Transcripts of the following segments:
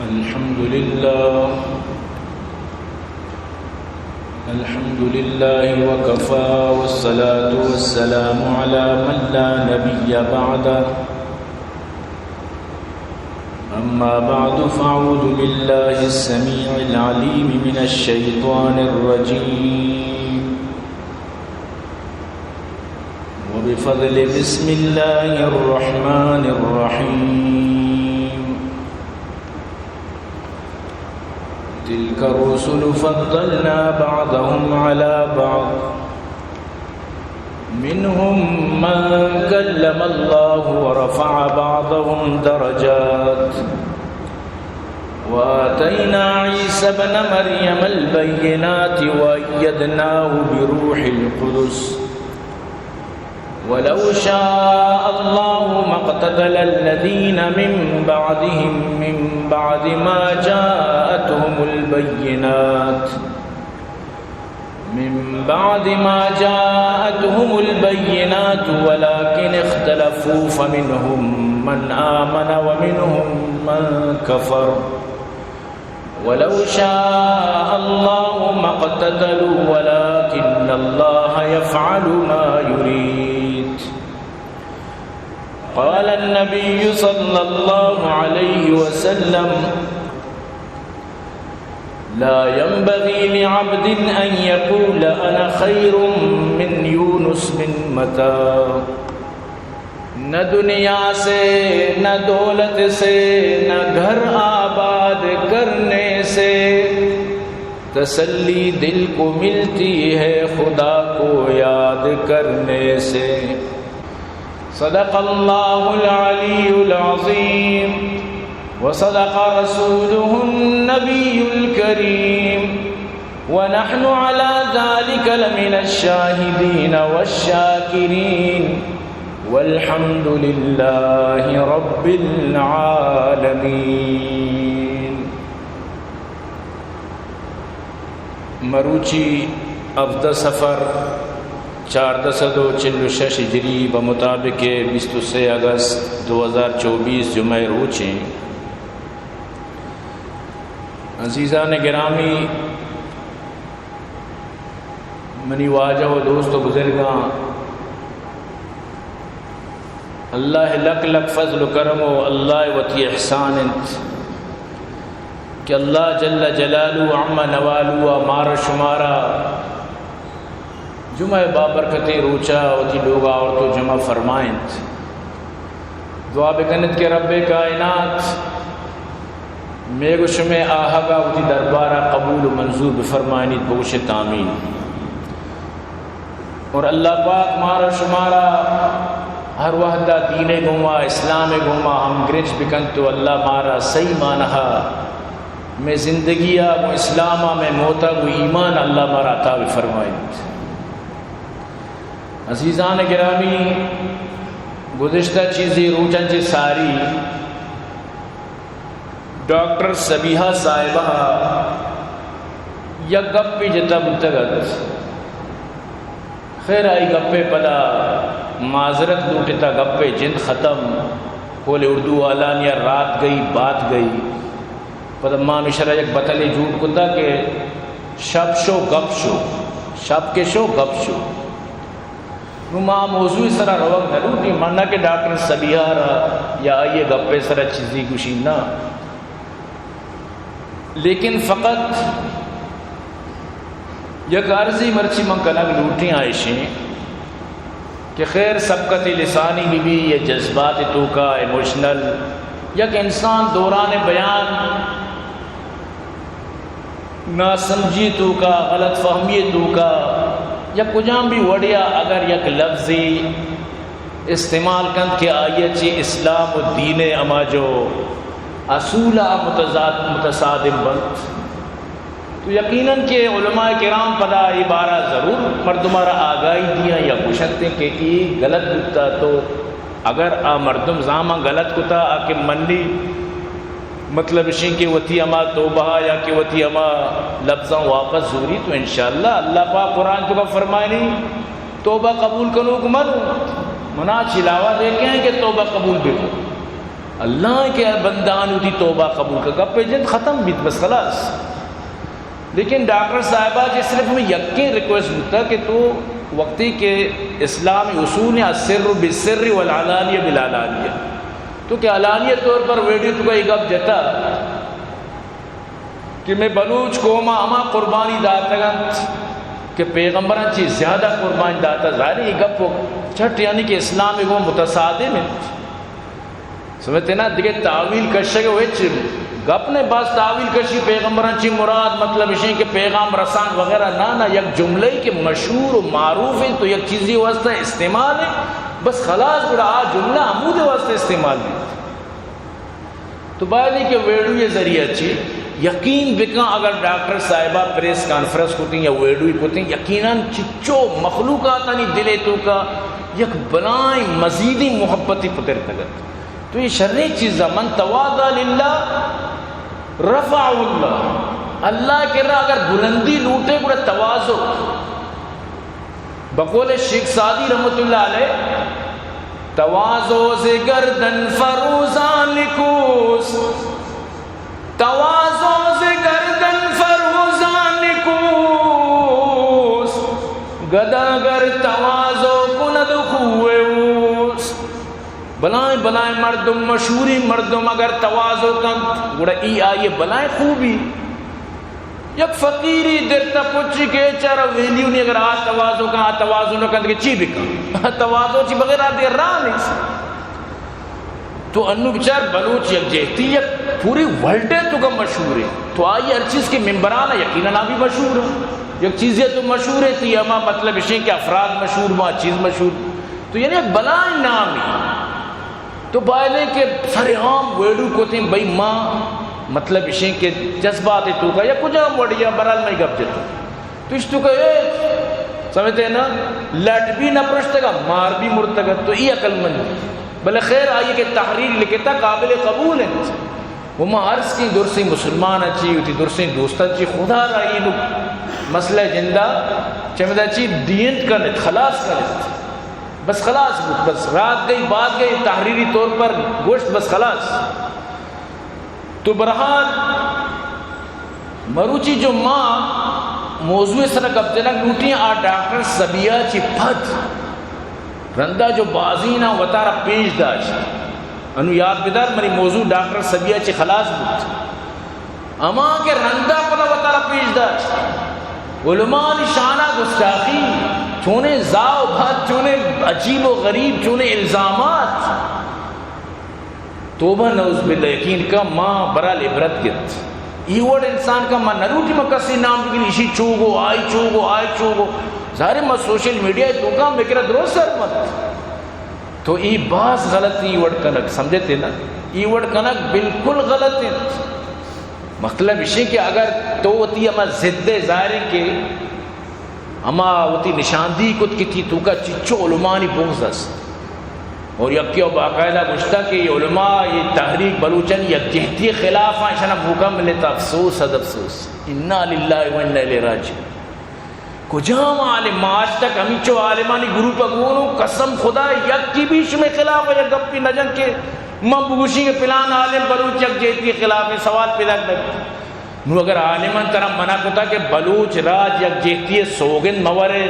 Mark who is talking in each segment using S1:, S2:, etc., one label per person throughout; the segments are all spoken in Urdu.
S1: الحمد لله وكفى والصلاة والسلام على من لا نبي بعده أما بعد فأعوذ بالله السميع العليم من الشيطان الرجيم وبفضل بسم الله الرحمن الرحيم تلك الرسل فضلنا بعضهم على بعض منهم من كلم الله ورفع بعضهم درجات وآتينا عيسى ابن مريم البينات وأيدناه بروح القدس ولو شاء الله ما اقتتل الذين من بعد ما جاءتهم البينات ولكن اختلفوا فمنهم من آمن ومنهم من كفر ولو شاء الله ما اقتتلوا ولكن الله يفعل ما يريد قال النبي صلى الله عليه وسلم لا ينبغي لعبد أن يقول أنا خير من يونس بن متى نہ دنیا سے نہ دولت سے نہ گھر آباد کرنے سے تسلی دل کو ملتی ہے خدا کو یاد کرنے سے صدق اللہ العلی العظیم وصدق رسوله النبي الكريم ونحن على ذلك لمن الشاهدين والشاكرين والحمد لله رب العالمين. مروچی افدہ سفر 1446 ہجری بمطابق 23 اگست 2024 جمعہ روچیں. عزیزان گرامی، منی واجہ و دوست و بزرگاں، اللہ لک لک فضل و کرم و اللہ وتی احسان انت کہ اللہ جل جلالہ عما نوالو مارا شمارا جمعہ بابرکت روچا وتی لوگا اور تو جمع فرمائنت. دعا بکنت کہ رب کائنات میگو شمع آہگا وتی دربارہ قبول و منظور بفرمائنیت بگوشت آمین. اور اللہ پاک مارا شمارا ہر وحدہ دین گوما اسلام گوما ہم گرنچ بکن تو اللہ مارا صحیح مانہا میں زندگیہ میں اسلامہ میں موتا کو ایمان اللہ مارا عطا بفرمائنیت. عزیزان گرامی، گزشتہ چیزیں روچن چی ساری ڈاکٹر سبیحہ صاحبہ یا گپی جتا بلتگت خیر آئی گپے پدا معذرت لوٹتا گپے جند ختم کھولے اردو علانیہ رات گئی بات گئی پدا ماں مشرہ یک بطلے جھوٹ کتا کہ شب شو گپ شو شب کے شو گپ شو ماں موضوع سرا روک نہ لوٹی مانا کہ ڈاکٹر سبیحہ رہا یا آئیے گپے سرا چیزی گوشی نہ، لیکن فقط یک عرضی مرچی من کنگ لوٹی آئیشیں کہ خیر سبقت لسانی بھی یہ جذبات تو کا ایموشنل یک انسان دوران بیان نا سمجھی تو کا غلط فہمی تو کا یا کجام بھی وڑیا اگر یک لفظی استعمال کن کہ آیت چی اسلام و دین اما جو اصولہ متصادم بند تو یقیناً کہ علماء کرام پدا عبارہ ضرور مردمارا آگاہی دیا یا پوچھتے کہ یہ غلط بکتا تو اگر مردم زامہ غلط کتا آکے منی مطلب شیں کہ وتی اما توبہ یا کہ وتی اما لفظاں واپس ضروری تو انشاءاللہ اللہ پاک قرآن تو کا فرمائے نہیں توبہ قبول کنو کو منو منا چلاوا دیکھیں کہ توبہ قبول بھی کرو اللہ کے بندان ہوتی توبہ قبول کا گپ جن ختم بھی بس خلاص. لیکن ڈاکٹر صاحبہ جس صرف ہمیں یقین ریکویسٹ ہوتا کہ تو وقتی کے اسلامی اصول ہیں السر بالسر والعلانیہ بالعلانیہ، تو کہ علانیہ طور پر ویڈیو تو کا ایک گپ جتا کہ میں بلوچ قوما اما قربانی داتا گا کہ پیغمبران چیز زیادہ قربانی داتا. ظاہر یہ گپ چھٹ یعنی کہ اسلام کو متصادم ہے سمجھتے نا دیکھے تعویل کشے گئے ہوئے گپ نے بعض تعویل کشی پیغمبران چی مراد مطلب اسے کہ پیغام رسان وغیرہ نہ یک جملے کے مشہور و معروف ہیں تو یک چیزی واسطہ استعمال ہے بس خلاص بڑا آ جملہ عمود واسطہ استعمال ہے. تو بائلی کے ویڈیو یہ ذریعہ چی یقین بکا اگر ڈاکٹر صاحبہ پریس کانفرنس کو تیں یا ویڈیو کو تیں یقیناً چچو مخلوقات نہیں دلے تو کا یک بلائیں مزیدی محبتی پتر تگت. تو یہ شرعی چیز من تواضع للہ رفع اللہ، اللہ کے راہ اگر بلندی لوٹے بڑا تواضع. بقول شیخ سعدی رحمۃ اللہ علیہ تواضع سے گردن فروزان کوس، تواضع سے گردن فروزان کوس، گداگر تواضع کند خوے اوس. بلائیں بلائیں مردم مشہوری مردم اگر تواضع کن گوڑا ای آئیے بلائیں خوبی. یک فقیری درتا پوچھی کے چارا ویلیو نہیں اگر آ تواضع کن آ تواضع نہ کن چی بکن تواضع چی بغیر آدھے راہ نہیں. تو انو بچار بلوچ یک جہتی یک پوری ورلڈ تو کا مشہور ہے. تو آئیے ہر چیز کے ممبرانہ یقیناً بھی مشہور ہے. یک چیزیں تو مشہور ہے تھی اما مطلب اسے کہ افراد مشہور ماں چیز مشہور. تو یعنی ایک بلائیں نام ہے. تو بائلے کے سر عام ویڈو کو تھیں بھئی ماں مطلب اسے کہ جذبات تو کا یا کجا وڑیا برال میں گپ جتا. تو اس تو کہ سمجھتے ہیں نا لٹ بھی نہ پرشتے گا مار بھی مرتگا. تو یہ عقل مند بلے خیر آئیے کہ تحریر لکھتا قابل قبول ہے. وہ ماں عرض کی دور سے مسلمان اچھی ہوتی دور سے دوست اچھی خدا رہی لو مسئلہ جندہ چمدہ چی دین کا نت خلاص کا نت بس خلاص بس رات گئی بات گئی تحریری طور پر گوشت بس خلاص. تو برحال مروچی جو ماں موضوع سر قبضہ لوٹی آ ڈاکٹر سبیہ چی پھت رندہ جو بازینا وطارہ پیش داشت انو یاد بدار منی موضوع ڈاکٹر سبیہ چی خلاص بود اما کے رندہ پلا وطارہ پیش داشت علماء نشانہ گستاخی چونے زاو بھت چونے عجیب و غریب چونے الزامات. توبہ نعوذ باللہ یقین کا ماں برال عبرت گت یہ وڑ انسان کا ماں نروٹی میں کسی نام بگن اسی چوگو آئی چوگو آئی چوگو ظاہر میں سوشل میڈیا تو کام بکرہ درست سر مت. تو ای باز غلط ای وڑ کنک سمجھتے نا ای وڑ کنک بالکل غلط ہے. مطلب اسے کہ اگر تو ہوتی اما ضد ظاہر کے اما ہوتی نشاندہی کت کی تھی تو کا چچو علماء نی بغض است اور یکی و باقاعدہ گشتہ کہ یہ علماء یہ تحریک بلوچن یک جہتی خلاف ہیں شنہ بھوکا ملتا افسوس حد افسوس انا للہ و انا الیہ راجعون. کجام عالم آج تک ہمیں چو عالمانی گروپ اگونو قسم خدا یک کی بیش میں خلاف ہے یک گپی نجن کے مبگوشی کے پلان عالم بلوچ یک جہتی خلاف ہے سوال پیدا کرتے. نو اگر عالمان طرح منع کتا کہ بلوچ راج یک جہتی سوگن مورے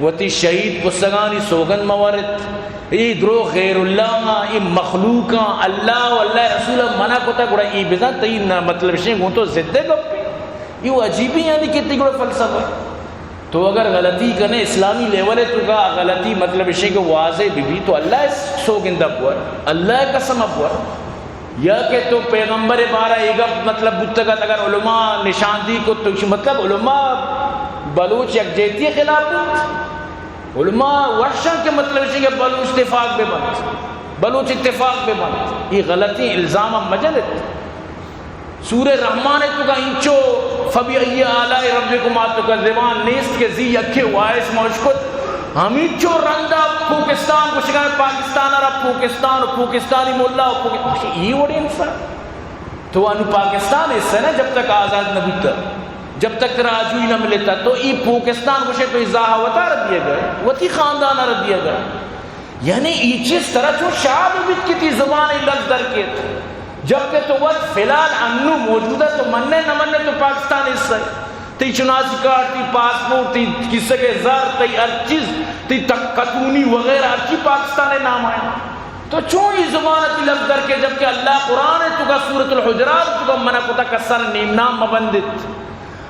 S1: وتی شہید کسگانی سوگن مورت ای درو غیر اللہ ای مخلوقاں اللہ و اللہ رسول منع کتا گوڑا ای بزن تی مطلب شیں گو تو زدے گپی یہ عجیبی یعنی کتی گوڑا فلسفہ. تو اگر غلطی کرنے اسلامی لیولے تو کا غلطی مطلب شیں کہ واضح بھی تو اللہ سوگندہ بور اللہ قسم بور یا کہ تو پیغمبر بارہ ایگا مطلب بتگت اگر علماء نشاندہی کو تو مطلب علماء بلوچ یک جیتی خلاف بند علماء ورشن کے مطلب ہے کہ بلوچ اتفاق بے بند بلوچ اتفاق بے بند یہ غلطی الزام مجلت. سورہ رحمان تو کا انچو فبئی آلائی ربکم تکذبان نیست کے زی یکھے وائس موشکت ہمیں چو رندہ پاکستان کو شکایت پاکستان اور پاکستان اور پاکستانی مولا یہ وڑی انسان تو انو پاکستان اس سے نا جب تک آزاد نہ ہوتا جب تک راجوی نہ ملتا تو یہ پاکستان کو شکایت تو ازاہا وطا رہ دیا گئے وطی خاندان رہ دیا گئے یعنی یہ چیز طرح چون شعب بیت کی تی زبان لفظ در کے جبکہ تو وقت فیلال انو موجودہ تو مننے نہ مننے تو پاکستان اس سے تی چناسی کارڈ تی پاسپورٹ تی کسی کے زر تی ہر چیز تی قطونی وغیرہ ہر چیز پاکستان نام آئے تو چون یہ زبان تی لفظ در کے جبکہ اللہ قرآن ہے تو کا سورة الحجرات تو کا منع کتا کسر نیم نام مبندت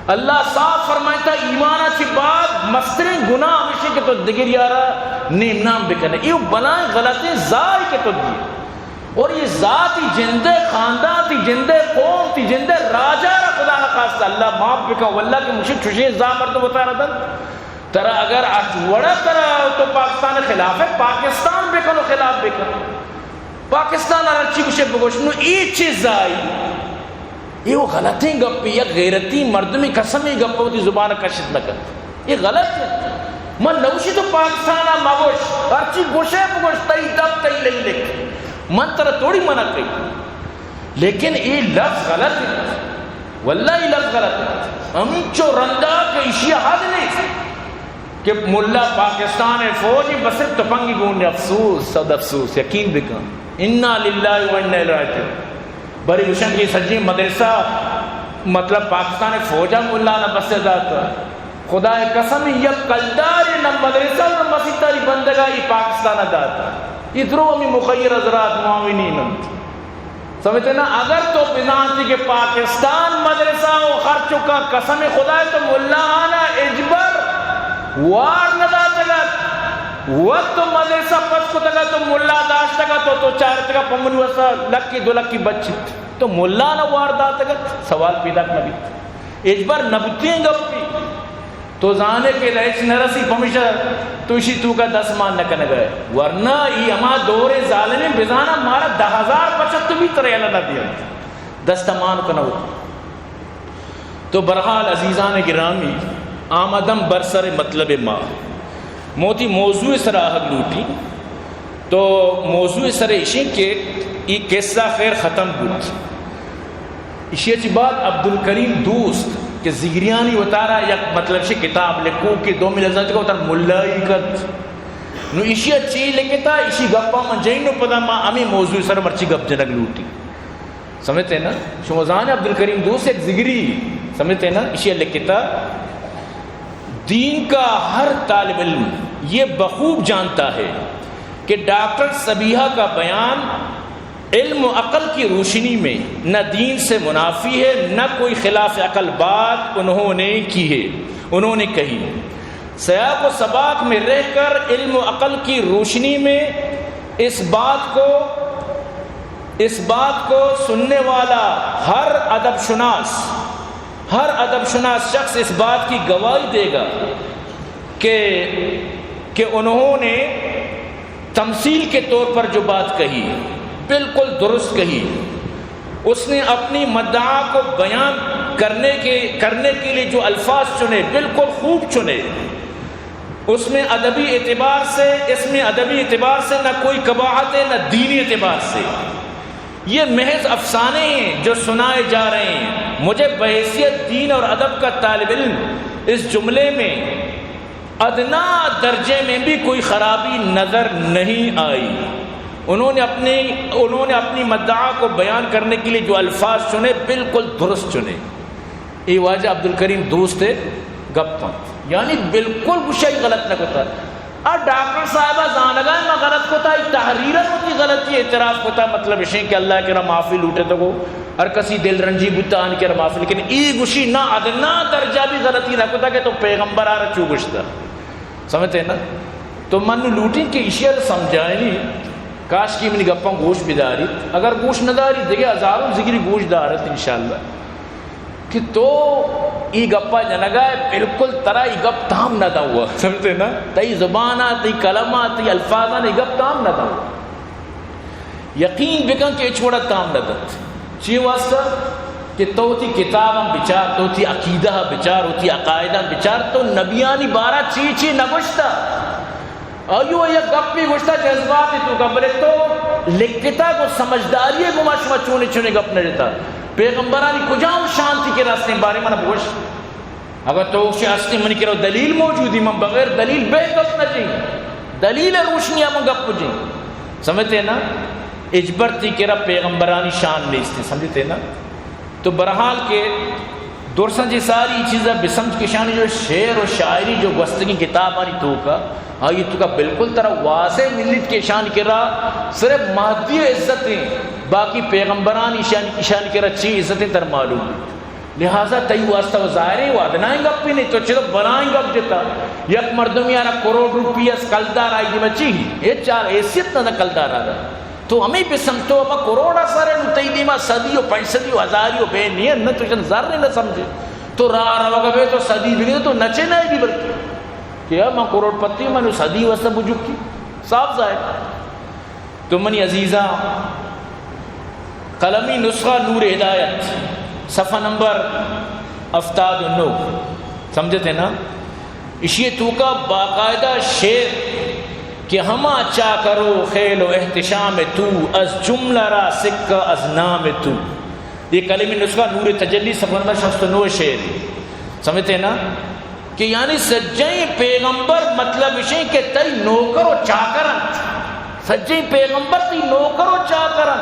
S1: اللہ صاف فرمائتا ایمانہ چی بعد مسترین گناہ ہمیشہ کہ تو دگر یارا نیم نام بکنے یہ بلائیں غلطیں ظاہر کے تو دی اور یہ ذاتی جندے خاندان تی جندے قوم تی جندے راجہ را خدا کا خاصتا اللہ معاف بکا واللہ کی مشکل چھوشی زامر تو بتا رہا تھا ترہ اگر آج وڑا ترہ تو پاکستان خلاف ہے پاکستان بکنو خلاف بکنو پاکستان ارچی کشے بگوشنو ای چیز آئی یہ وہ غلطیں گپی یا غیرتی مردمی قسمی گپ ہوتی زبان کشت نہ کرتی یہ غلط ہے من نوشی تو پاکستانہ مگوش ارچی گوشے بگوش تئی دب تئی لئی لکھ من طرح توڑی منع کئی لیکن یہ لفظ غلط ہے واللہ یہ لفظ غلط ہے ہم چو رندہ کہ اشیاء حد نہیں کہ ملا پاکستان فوجی بسر تپنگی گونی افسوس صد افسوس یقین بکن انا للہ و انا الیہ راجعون بری وشن کی سجی مدرسہ مطلب پاکستان فوجہ ملا نہ بس ذات خدا قسم یہ کلدار نہ مدرسہ نہ مسجد تاری بندگاہ یہ پاکستان داتا ادھروں ہمیں مخیر حضرات معاونین سمجھتے نا اگر تو بنانتی کہ پاکستان مدرسہ ہو خرچوں کا قسم خدا ہے تو ملا آنا اجبر وار نہ داتا گا وقت تو مدرسہ پس کو تگا تو ملا داشتا گا تو چار تگا پمنی وسا لکی دو لکی بچی تو ملا نہ وار داتا گا سوال پیدا نبی اجبر نبتیں گپی تو زانے کے لئیس نرسی پمیشہ تو اسی تو کا 10 مان نہ کنے گئے ورنہ یہ اما دور ظالمی بزانا مارا 10,000 بچت بھی ترے اللہ نہ دیا 10 مان کنے ہوتا تو برحال عزیزان گرامی آمدم برسر مطلب ماں موتی موضوع سر آہد لوٹی تو موضوع سر اشی کے ای قصہ خیر ختم بود اشی اچھی بات عبدالکریم دوست کہ زگریانی اتارا یک مطلب سے کتاب لکھو کہ 2 ملزت کا اتار ملائی کت نو اشی اچھی لکھتا اشی گپا من جائنو پدا ما امی موضوع سر مرچی گپ جنگ لوٹی سمجھتے نا شموزان عبدالکریم دوست ایک زگری سمجھتے نا اشی لکھتا دین کا ہر طالب علم یہ بخوب جانتا ہے کہ ڈاکٹر صبیحہ کا بیان علم و عقل کی روشنی میں نہ دین سے منافی ہے نہ کوئی خلاف عقل بات انہوں نے کی ہے انہوں نے کہی سیاق و سباق میں رہ کر علم و عقل کی روشنی میں اس بات کو سننے والا ہر ادب شناس شخص اس بات کی گواہی دے گا کہ انہوں نے تمثیل کے طور پر جو بات کہی بالکل درست کہی اس نے اپنی مدعا کو بیان کرنے کے لیے جو الفاظ چنے بالکل خوب چنے اس میں ادبی اعتبار سے نہ کوئی قباحت ہے نہ دینی اعتبار سے یہ محض افسانے ہیں جو سنائے جا رہے ہیں مجھے بحیثیت دین اور ادب کا طالب علم اس جملے میں ادنا درجے میں بھی کوئی خرابی نظر نہیں آئی انہوں نے اپنی مدعا کو بیان کرنے کے لیے جو الفاظ چنے بالکل درست چنے یہ واجہ عبدالکریم دوست ہے گپاں یعنی بالکل گشائی غلط نہ کرتا اور ڈاکٹر صاحبہ زانگاہ میں غلط ہوتا ہے تحریرن ہوتی غلطی اعتراف ہوتا مطلب اشیں کہ اللہ کے رہا معافی لوٹے تو کو ہر کسی دل رنجی بتا آن کے رہا معافی لیکن ای گشی نہ ادنا درجہ بھی غلطی نہ کرتا کہ تو پیغمبر آ رہا چو گشتا سمجھتے ہیں نا تو من لوٹیں کہ اشیاء سمجھائیں نہیں کاش کی منی گپاں گوش بداری اگر گوش نہ داری دیکھے ہزاروں ذکری گوش دارت انشاءاللہ کہ تو ای گپا جنگائے بالکل طرح ای گپ تام نہ دا ہوا سمجھتے نا تی زبانہ تی کلمہ تی الفاظہ ای گپ تام نہ دا ہوا یقین بکن کہ چھوڑا تام نہ دا چی واسطہ کہ تو تی کتاباں بچار تو تی عقیدہ بچار تو تی عقائدہ بچار تو نبیانی بارہ چی نگوشتا ایو یہ گپ بھی گوشتا جذباتی تو گبرے تو لکھتا کو سمجھداری ہے گما شما چونے گپ نہ دیتا پیغمبرانی کجاؤں شانتی کے راستے بارے میں بوش اگر تو شاستی منی کرو دلیل موجودی من بغیر دلیل بے گپ نہ جائیں دلیل روشنی ہم گپ پجیں سمجھتے نا اجبرتی کے رب پیغمبرانی شان نیستے سمجھتے نا. تو برحال کے درسن جی ساری چیزیں بسمج کی شانی جو شعر و شاعری جو گوستگی کتاب آنی تو کا آئی تو کا بالکل طرح واضح ملت کے شان کے رہا صرف مہدی عزتیں باقی پیغمبرانی شان کے رہا چی عزتیں تر معلوم. لہٰذا تی واسطہ و ظاہریں و ادنائیں گپ بھی نہیں تو چلو بنائیں گپ دیتا یک مردم یارا کروڑ روپیہ کلدار آئی دی میں چی یہ چار حیثیت نہ کلدار آ رہا تو ہمیں بھی سمجھو اما کروڑا سارے نتی دیما صدیوں پینسدیوں ہزاریوں بے نہیں نہ تو ذرے نہ سمجھے تو راہ رہا گا تو صدی بھی نہیں تو نچے نہ بھی بلکہ کہ میں کروڑ پتی میں نے صدی واسطہ بجھک کی صاف ظاہر. تو منی عزیزہ قلمی نسخہ نور ہدایت صفحہ نمبر 79 سمجھتے نا اسی تو کا باقاعدہ شعر کہ ہما چا کرو خیل و احتشام تو از جملہ را سکہ از نام تو. یہ کلمی نسخہ نور تجلی صفحہ نمبر 69 شعر سمجھتے نا کہ یعنی سجائیں پیغمبر مطلب اسے کہ تی نوکر و چاکرن سجائیں پیغمبر تی نوکر و چاکرن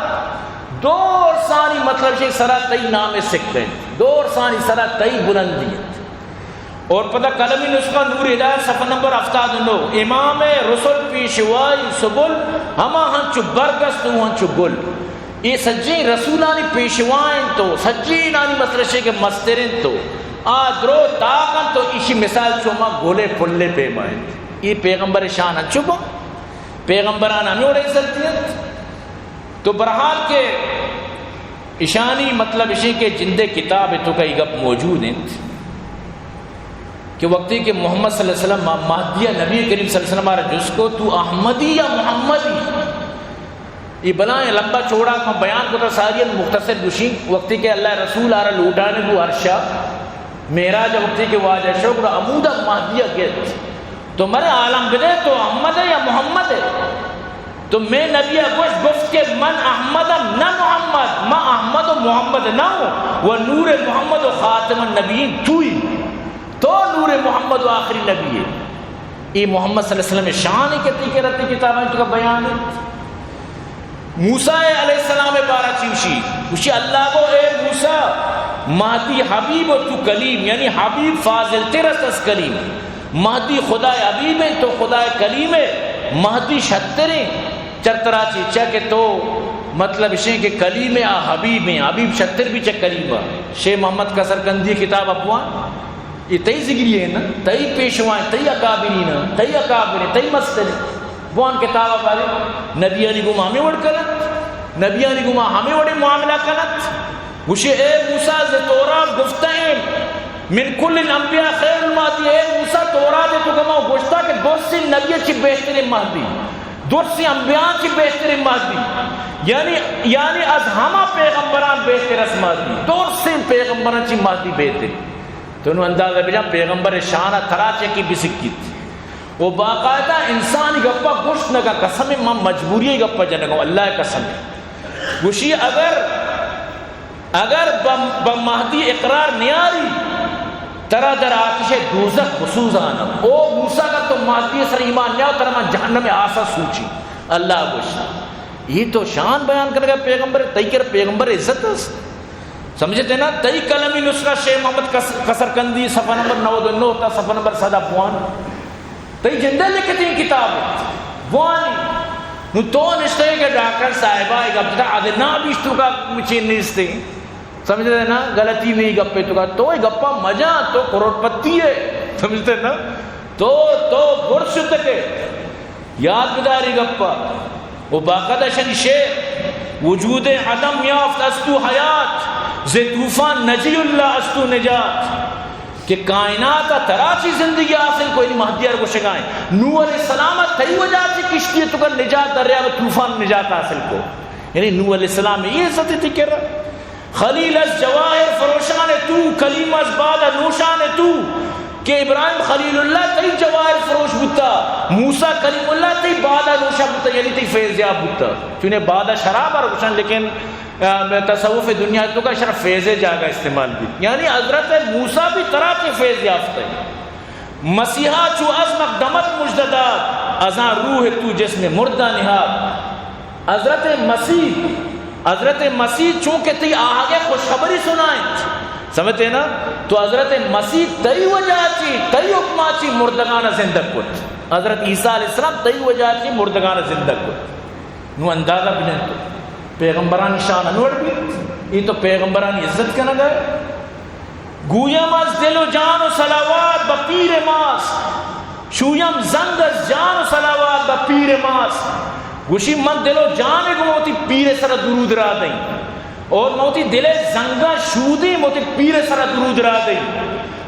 S1: دور ثانی مطلب اسے سرا تی نام سکتے دور ثانی سرا تی بلندیت. اور پتہ کلمی نسخہ نور ہدایت صفحہ نمبر 79 امام رسول پیشوائی سبل ہما ہنچو برگست ہنچو گل. یہ سجی رسولانی پیشوائیں تو سجی نانی مسرشے کے مسترین تو آدرو تاکن تو اسی مثال چوما گولے پلے پیمائیں. یہ پیغمبر شان ہنچو با پیغمبران ہمیں اور عزتیت. تو برحال کے اشانی مطلب اسی کے جندے کتاب تو کا گپ موجود ہیں کہ وقتی کہ محمد صلی اللہ علیہ وسلم مہدیہ نبی کریم صلی اللہ علیہ وسلم آرہ جس کو تو احمدی یا محمدی یہ بلائیں لمبا چوڑا میں بیان کو تساریاں مختصر گوشیں وقتی کہ اللہ رسول آرہ لوٹانے کو عرشہ معراج وقتی کہ واجہ شکر عمودہ مہدیہ گیت تو مرے عالم بدے تو احمد ہے یا محمد ہے تو میں نبی اگوش گفت کہ من احمدم نہ محمد ما احمد و محمد نہ ہوں وہ نور محمد و خاتم النبیین توئی تو نور محمد و آخری نبی ہے. یہ محمد صلی اللہ علیہ وسلم شان کہتی کہ رتی کتابیں تو کا بیان ہے. موسیٰ علیہ السلام بارہ چیوشی اسی اللہ کو اے موسیٰ مہدی حبیب و تو کلیم یعنی حبیب فاضل ترس از کلیم مہدی خدا حبیب ہے تو خدا کلیم ہے مہدی شتریں چرترا چیچا کہ تو مطلب اسے کہ کلیم آ حبیب ہیں حبیب شتر بھی چک کلیم شیخ محمد کا سرکندی کتاب اپوان یہ تئی ذکری ہے نا تئی پیشوائیں تئی اکابرین تئی اکابرین تئی مستر بوان کتابہ بارے نبیانی گمہ ہمیں وڑ کنت نبیانی گمہ ہمیں وڑے معاملہ کنت وشے اے موسیٰ ز تورات گفتہیں من کل الانبیاء خیر المہدی اے موسیٰ تورات تو کما گوشتا کہ دوسری نبی چی بہترین مہدی دوسری انبیاء چی بہترین مہدی یعنی از ہما پیغمبران بہتر اس مہدی دوسری پیغمبران چی مہدی بہتر تو انہوں اندازہ بجا پیغمبر شانہ تراچے کی بسکیت وہ باقاعدہ انسانی گپا گوشت نگا قسم ماں مجبوری گپا جنگا اللہ قسم گوشی اگر بمہدی اقرار نیاری ترہ در آتش دوزخ خصوص آنا او موسیٰ کا تو مہدی سر ایمان نیاو ترہ من جہنم آسا سوچی اللہ گوشت یہ تو شان بیان کرنے گا پیغمبر تئی کر پیغمبر عزت ہے سمجھتے نا تئی کلمی نسخہ شیخ محمد کسرکندی صفحہ نمبر 99 تا صفحہ نمبر 7 تئی جندے لکھتی ہیں کتاب بوانی نو تو نشتے کہ ڈاکٹر صاحبہ ایک ابتدا ادنا بیشتو کا مچین نیستے سمجھتے نا غلطی نہیں گپے تو کا تو گپا مجا تو کروڑ پتی ہے سمجھتے نا تو برس تکے یاد بداری گپا وہ باقاعدہ شن شیخ وجود عدم یافت استو حیات زی طوفان نجی اللہ استو نجات کہ کائنات تراچی زندگی حاصل کوئی نہیں مہدیار کو شکائیں نوح علیہ السلام تھی وجہ سے کشتی تو کر نجات دریا و طوفان نجات حاصل کو یعنی نوح علیہ السلام یہ عزت تھی کہہ رہا خلیل از جواہر فروشان تو کلیم از باد نوشان تو کہ ابراہیم خلیل اللہ تی جواہر فروش بتا موسیٰ کلیم اللہ تی بادہ نوشا بتا یعنی تی فیضیاب بتا چونہ بادہ شراب روشن لیکن تصوف دنیا تو کا شرف فیض جاگا استعمال بھی یعنی حضرت موسیٰ بھی طرح کے فیض یافت ہے مسیحا چو از مقدمت مجددات ازاں روح تو جسم مردہ نہاد حضرت مسیح چونکہ تی آگے خوشخبری سنائیں سمجھتے نا تو حضرت مسیح تی وجہ چی تی حکمہ چی مردگان زندہ کت حضرت عیسیٰ علیہ السلام تی وجہ چی مردگان زندہ کت نو اندازہ بجن تو پیغمبران شان انوڑ بھی یہ تو پیغمبران عزت کا نہ گئے گویم از دل و جان و صلوات بپیر ماس شویم زنگ از جان و صلوات بپیر ماس گوشی من دل و جان کو موتی پیر سر درود را دیں اور موتی دل زنگا شودی موتی پیر سر درود را دیں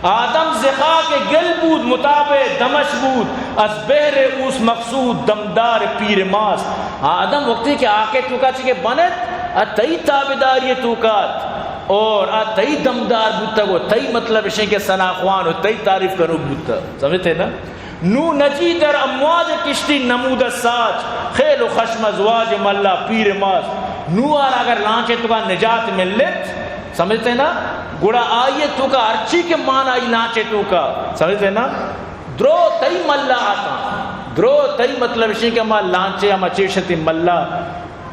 S1: آدم زخا کے گل بود مطابع دمش بود از بحر اوس مقصود دمدار پیر ماس آدم وقتی کہ آکے توکا چکے بنت اتائی تابداری توکات اور اتائی دمدار بودتا گو تائی مطلب اشیں کے سناخوان و تائی تعریف کرو بودتا سمجھتے نا نو نجی در امواج کشتی نمود ساج خیل و خشم ازواج ملا پیر ماس نو آر اگر لانچے تو کا نجات ملت سمجھتے نا گوڑا آئیے تو کا ارچی کے مان آئی لانچے تو کا سمجھتے نا درو تئی ملا آتا درو تئی مطلب اسی کہ ہما لانچے ہما چیشتی ملا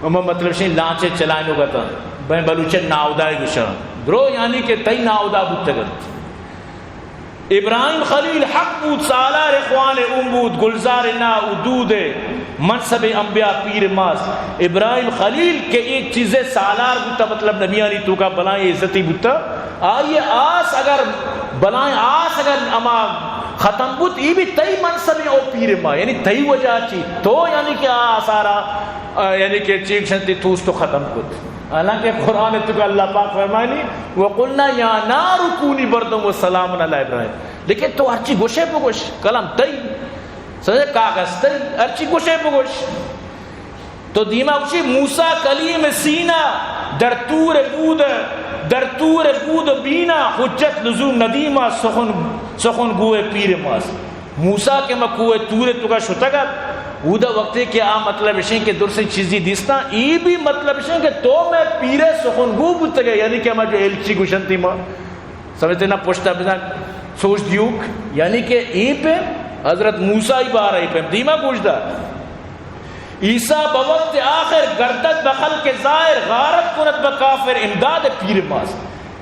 S1: ہما مطلب اسی لانچے چلائیں لوگا تا بہن بلوچے ناودائی گوشا درو یعنی کہ تئی ناودا بودتا گرد ابراہیم خلیل حق بود سالار اخوان بود گلزار نا ادود منصب انبیاء پیر ماس ابراہیم خلیل کے ایک چیزیں سالار بودتا مطلب نبیانی تو کا بلائیں عزتی بودتا آئیے آس اگر بلائیں آس اگر اما ختم بود یہ بھی تئی منصب او پیر ماں یعنی تئی وجہ چی تو یعنی کہ آسارا یعنی کہ چیک شنتی توس تو ختم بود حالانکہ قرآن تو کہ اللہ پاک فرمائنی وَقُلْنَا يَا نَارُ كُونِي بَرْدًا وَسَلَامًا عَلَىٰ ابراہیم لیکن تو ہرچی گوشے بگوش کلم تئی سمجھے کاغذ تئی ہرچی گوشے بگوش تو دیما اچھی موسیٰ کلیم سینہ در تور بود بینا حجت لزوم ندیمہ سخن گوئے پیر ماس موسیٰ کے مکوئے تور تو کا شتگت اودا وقتے کہ آ مطلب اشیں کہ در سے چیزی دیستا ای بھی مطلب اشیں کہ تو میں پیرے سخن گو بودتا گئے یعنی کہ ہمیں جو ایلچی گوشن تھی ماں سمجھتے نا پوچھتا بزن سوچ دیوک یعنی کہ ای پہ حضرت موسیٰ ہی بارا ای پہ دیما گوشتا عیسیٰ بوقت آخر گردت بخل کے ظاہر غارت کنت بکافر امداد پیر ماس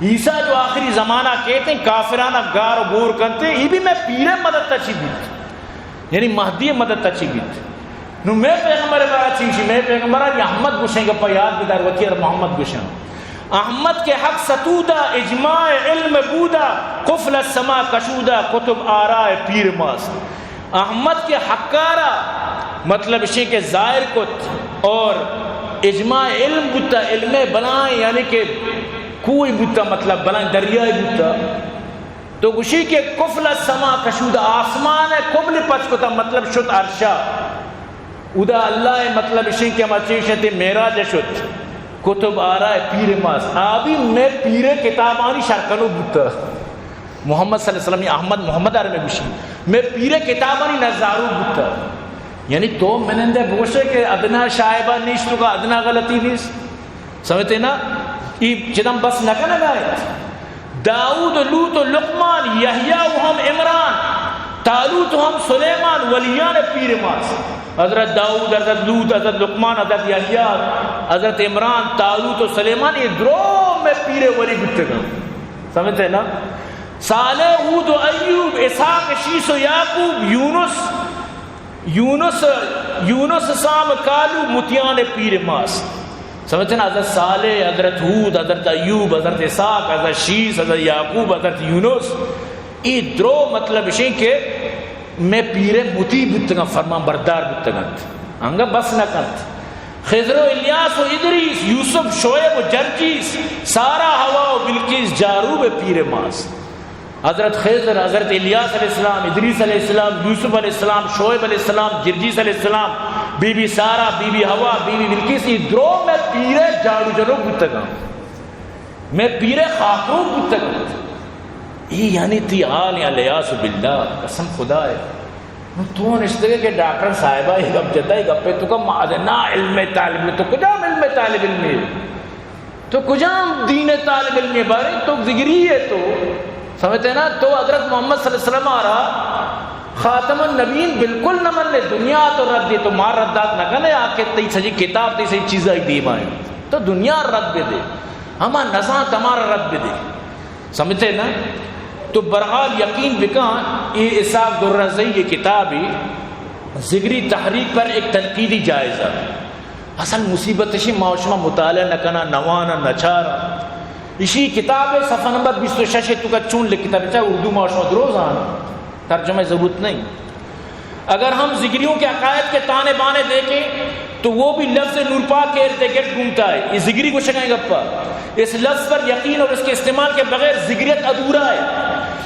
S1: عیسیٰ جو آخری زمانہ کہتے ہیں کافرانہ گار و گور کرتے ہیں یہ بھی میں پیرے مدد تچی بیت یعنی مہدی مدد تچی بیت نو میں پیغمبر بارا چیزی میں پیغمبر یہ احمد گوشیں گا پیاد بدار وطیر محمد گوشیں احمد کے حق ستودہ اجماع علم بودہ قفل السما کشودہ کتب آراء پیر ماس احمد کے حقارہ مطلب اسی کے ظاہر کت اور اجماع علم بودتا علم بلائیں یعنی کہ کوئی بودتا مطلب بلائیں دریائی بودتا تو گوشی کے کفل السما کشودہ آسمان ہے قبل پچ کتا مطلب شد عرشہ ادا اللہ مطلب اسی کے مچیشت میراج شد کتب آراء پیر ماس آبی میں پیر کتابانی شرکنو بودتا محمد صلی اللہ علیہ وسلم احمد محمد آرہ میں گوشی میں پیر کتابانی نظارو بودتا یعنی تو منندے بوشے کہ ادنا شائبہ نیشتو کا ادنا غلطی نیست سمجھتے نا یہ چدم بس نکن گائے داؤد لوت و لقمان یحییٰ و ہم عمران تالوت و ہم سلیمان ولیان پیر ماس حضرت داؤد حضرت لوت حضرت لقمان حضرت یحییٰ حضرت عمران تالوت و سلیمان یہ درو میں پیر ولی بکتے گا سمجھتے نا صالح ہود و ایوب اسحاق شیس و یعقوب یونس سام کالو متیان پیر ماس سمجھتے نا حضرت صالح حضرت ہود حضرت ایوب حضرت اسحاق حضرت شیس حضرت یعقوب حضرت یونس یہ درو مطلب اشیں کہ میں پیرے متی بودتگا فرمان بردار بودتگا انگا بس نہ کنت خضر و الیاس و ادریس یوسف شعیب و جرجیس سارا ہوا و بلکیس جاروب پیر ماس حضرت خضر حضرت الیاس علیہ السلام ادریس علیہ السلام یوسف علیہ السلام شعیب علیہ السلام جرجیس علیہ السلام بی بی سارا بی بی ہوا بی بی بلکیس یہ درو میں پیرے جارو جرو بودتگا میں پیرے خاکرو بودتگا یہ یعنی تی آل الیاس باللہ قسم خدا ہے تو نشتے کہ ڈاکٹر صاحبہ ایک اب جدہ ایک اب پہ تو کم معدنا علم طالب علم تو کجام علم طالب علمی تو کجام دین طالب علمی بارے تو ذکری ہے تو سمجھتے ہیں نا تو حضرت محمد صلی اللہ علیہ وسلم آ رہا خاتم النبیین بالکل نہ من لے دنیا تو رد دے تو مار ردات نہ کنے آکے تی سجی کتاب تی سجی چیزیں دی مائیں تو دنیا رد دے ہما نظام تمہارا رد دے سمجھتے نا. تو برحال یقین بکان یہ اسحاق دررزی یہ کتابی ذکری تحریک پر ایک تنقیدی جائزہ اصل مصیبت اسی معاشمہ مطالعہ نہ کنا نوانا نچارا اسی کتاب صفحہ نمبر 26 تو کا چون لکھتا ہے چاہے اردو معاشمہ دروز آنا ترجمہ ضرورت نہیں. اگر ہم ذکریوں کے عقائد کے تانے بانے دیکھیں تو وہ بھی لفظ نور پاک کے ارد گرد گھومتا ہے. یہ ذکری کو شکائیں گپا اس لفظ پر یقین اور اس کے استعمال کے بغیر ذکریت ادھورا ہے.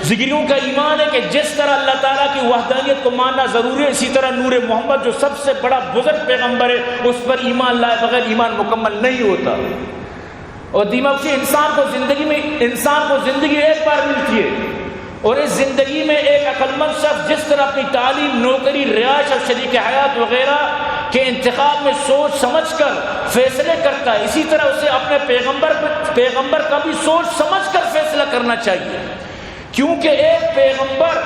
S1: ذکریوں کا ایمان ہے کہ جس طرح اللہ تعالیٰ کی وحدانیت کو ماننا ضروری ہے اسی طرح نور محمد جو سب سے بڑا بزرگ پیغمبر ہے اس پر ایمان لائے بغیر ایمان مکمل نہیں ہوتا. اور دیمک سے انسان کو زندگی ایک بار ملتی ہے اور اس زندگی میں ایک عقلمند شخص جس طرح اپنی تعلیم نوکری رہائش اور شریک حیات وغیرہ کے انتخاب میں سوچ سمجھ کر فیصلے کرتا ہے اسی طرح اسے اپنے پیغمبر کا بھی سوچ سمجھ کر فیصلہ کرنا چاہیے کیونکہ ایک پیغمبر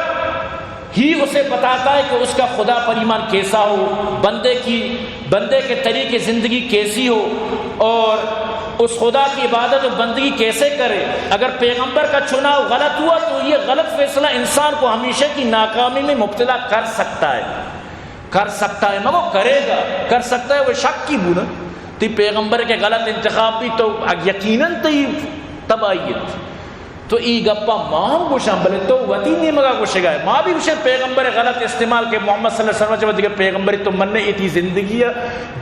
S1: ہی اسے بتاتا ہے کہ اس کا خدا پر ایمان کیسا ہو بندے کے طریقے زندگی کیسی ہو اور اس خدا کی عبادت و بندگی کیسے کرے. اگر پیغمبر کا چناؤ غلط ہوا تو یہ غلط فیصلہ انسان کو ہمیشہ کی ناکامی میں مبتلا کر سکتا ہے مگر کرے گا کر سکتا ہے وہ شک کی بنا تو پیغمبر کے غلط انتخاب بھی تو یقیناً تباہیت تو ای گپا ماں گوشاں بلے تو وطی نہیں مگا گوشے گئے ماں بھی گوشے پیغمبر غلط استعمال کے محمد صلی اللہ علیہ وسلم پیغمبری تو مننے ایتی زندگی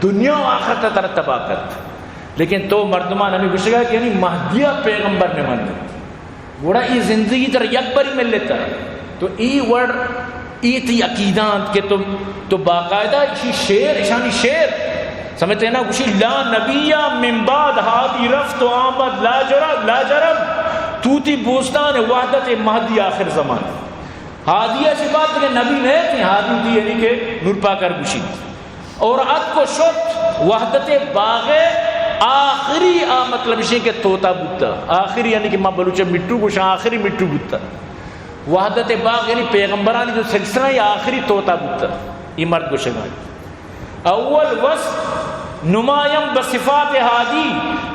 S1: دنیا و آخرت تر تباہ کرت لیکن تو مردمان ہمیں گوشے گئے کہ یعنی مہدیہ پیغمبر نے مننے گوڑا ای زندگی تر یک بری مل لیتا تو ای ورڈ ایتی عقیدان کہ تو باقاعدہ اشانی شیر سمجھتے ہیں نا گوشی لا نبیہ من بعد ہادی رفت و آمد لا جرم توتی بوستان وحدت مہدی آخر زمان ہادیہ سے بات کہ نبی نہیں تھی ہادی تھی یعنی کہ نور پاکر گوشی اور اد کو شد وحدت باغ آخری مطلب اسی کہ توتا بوتا آخری یعنی کہ ماں بلوچہ مٹو گوشا آخری مٹو بوتا وحدت باغ یعنی پیغمبرانی جو سلسلہ یا آخری توتا بوتا یہ مرد گوشا گئے. اول وصف نمائم بصفات ہادی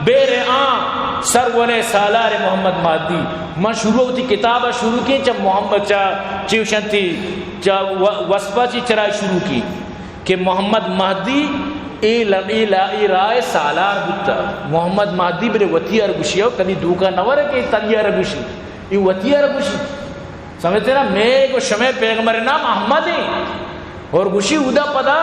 S1: بیر آن سرور سالار محمد مہدی من شروع ہوتی کتابہ شروع کی چا محمد چیوشنتی چا وصفہ چی چرائی شروع کی کہ محمد مہدی ای رائے سالار بتا محمد مہدی بلے وطیہ رگوشی ہو کدی دوکا نور ہے کہ تلیہ رگوشی ای وطیہ رگوشی سمجھتے نا میں کو شمع پیغمبر نام احمد ہیں اور گوشی ادا پدا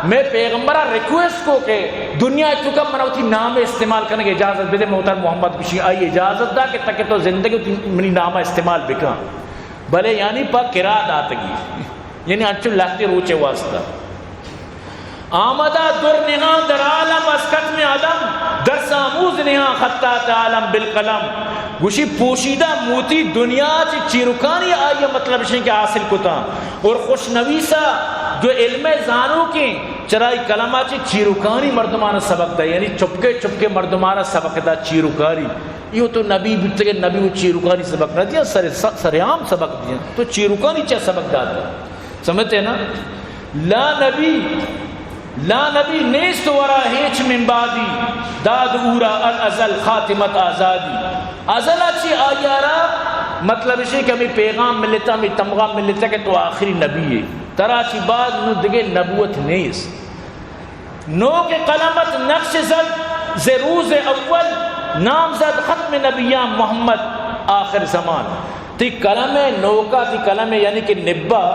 S1: میں پیغمبرہ ریکویسٹ کو کہ دنیا چکا مناوتی نام استعمال کرنے کی اجازت بھی دے محترم محمد گوشی آئی اجازت دا کہ تک تو زندگی منی نامہ استعمال بکا بلے یعنی پا کراد آتگی یعنی انچو لہتی روچے واسطہ آمدہ در نہاں در عالم از ختم عدم در ساموز نہاں خطات عالم بالقلم گوشی پوشیدہ موتی دنیا چی چیرکانی آئی مطلب شنی کے حاصل کتا اور خوش نویسہ جو علم زانو کی چرائی کلمہ چی چیرکانی مردمانہ سبق دا یعنی چپکے مردمانہ سبق دا چیرکانی یہ تو نبی بیتے کہ نبی وہ چیرکانی سبق نہ دیا سریعام سبق دیا تو چیرکانی چاہ سبق دادا سمجھتے ہیں نا لا نبی نیست ورا ہیچ من بعدی داد اورا الازل خاتمت آزادی ازلہ چی آیارا مطلب اسی کہ ہمیں پیغام ملتا ہمیں تمغام ملتا کہ تو آخری نبی ہے ترا چی بعد نو دگے نبوت نیست نو کے قلمت نقش زد زروز اول نام زد ختم نبیان محمد آخر زمان تی کلم نوکا تی کلم یعنی کہ نبا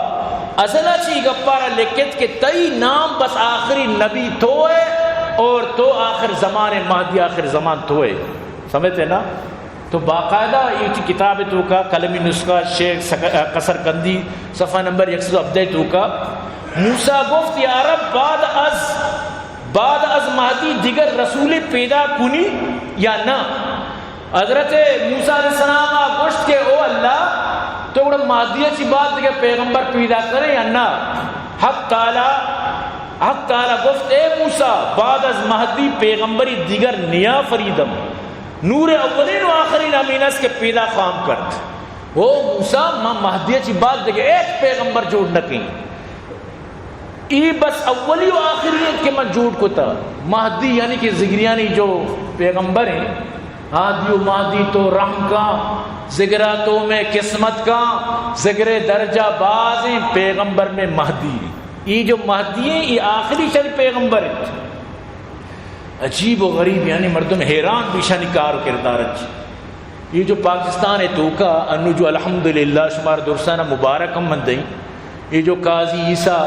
S1: ازلہ چی گپارا لکھت کہ تئی نام بس آخری نبی تو ہے اور تو آخر زمان مہدی آخر زمان تو ہے سمجھتے نا تو باقاعدہ یہ کتاب تو کا کلمی نسخہ شیخ قصر کندی صفحہ نمبر 117 تو کا موسیٰ گفت یا رب بعد از مہدی دیگر رسول پیدا کنی یا نہ حضرت موسیٰ علیہ السلام گوشت کہ او اللہ تو وہ مہدیہ چی بات کہ پیغمبر پیدا کرے یا نہ حق تعالی گفت اے موسیٰ بعد از مہدی پیغمبری دیگر نیا فریدم نور اولین و آخرین امین اس کے پیدا خام کرد وہ موسیٰ مہدی چی بات دیکھے ایک پیغمبر جوڑ نکیں ای بس اولی و آخریت کے من جوڑ کو تا مہدی یعنی کہ زگریانی جو پیغمبر ہیں ہادی و مہدی تو رحم کا زگراتوں میں قسمت کا زگر درجہ باز ہیں پیغمبر میں مہدی یہ جو مہدی ہیں یہ آخری چل پیغمبر ہیں عجیب و غریب یعنی مردم حیران بیشانی کار و کردار اچھی یہ جو پاکستان ہے تو کا انو جو الحمدللہ شمار درسانہ مبارک ہم من دیں یہ جو قاضی عیسیٰ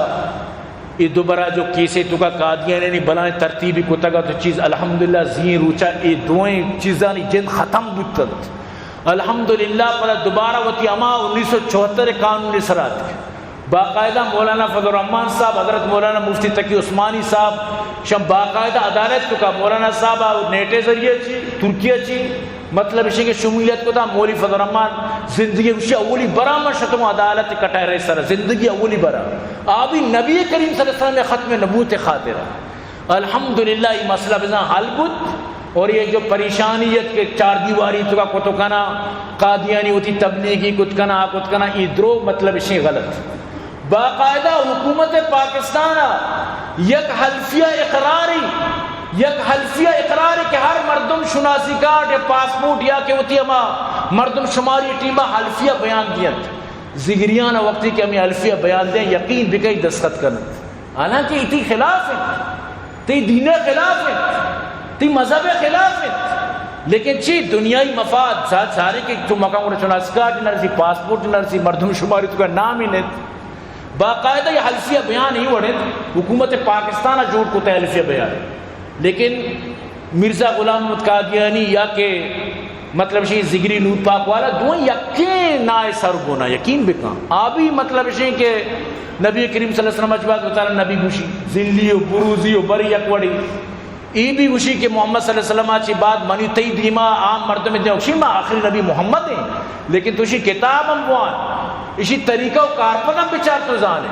S1: یہ دوبارہ جو کیسے تو کا قادیاں نے بلائیں ترتیبی کو تگا تو چیز الحمدللہ زین روچا یہ دوئیں چیزانی جن ختم بکتت الحمدللہ پر دوبارہ وطی اما 1974 قانون سرات باقاعدہ مولانا فضل الرحمن صاحب حضرت مولانا مفتی تقی عثمانی صاحب شم باقاعدہ عدالت تو کا مولانا صاحب نیٹے ذریعے چی ترکیہ چی مطلب اسی کے شمولیت کو تھا مولی فضل الرحمن زندگی اسی اولی برا مرشتم عدالت کٹائے رہے سر زندگی اولی برا آبی نبی کریم صلی اللہ علیہ وسلم ختم نبوت خاطرہ الحمدللہ یہ مسئلہ بزاں حل بود اور یہ جو پریشانیت کے چار دیواری تو کا کتو کنا قادیانی ہوتی تبلیغی کت کنا یہ درو مطلب اسی غلط باقاعدہ حکومت پاکستان یک حلفیہ اقراری کہ ہر مردم شناسی کارڈ یا پاسپورٹ یا کہ ہوتی اما مردم شماری ٹیمہ حلفیہ بیان دیت زگریان وقتی کہ ہمیں حلفیہ بیان دیں یقین بھی کئی دستخط کرنا حالانکہ اتی خلاف ہے تی دین خلاف ہے تی مذہب خلاف ہے لیکن چی دنیای مفاد سارے کے جو مقام شناسی کارڈ نرسی پاسپورٹ نرسی مردم شماری تو کا نام ہی نہیں باقاعدہ یہ حلفیہ بیان ہی وڑے حکومت پاکستان جوڑ کو تے حلفیہ بیان لیکن مرزا غلام محمد قادیانی یا کہ مطلب شی زگری نور پاک والا دوئیں یقین نائے سر گونا یقین بکاں آبی مطلب شی کہ نبی کریم صلی اللہ علیہ وسلم اجباد وطالع نبی گوشی ذلی و بروزی و بری یکوڑی ای بھی گوشی کہ محمد صلی اللہ علیہ وسلم آچی بات منی تی دیما عام مردم میں دیوشی ما آخری نبی محمد ہیں لیکن توشی کتاب ہم بوان اسی طریقہ و کارپن ہم بچار تو زانے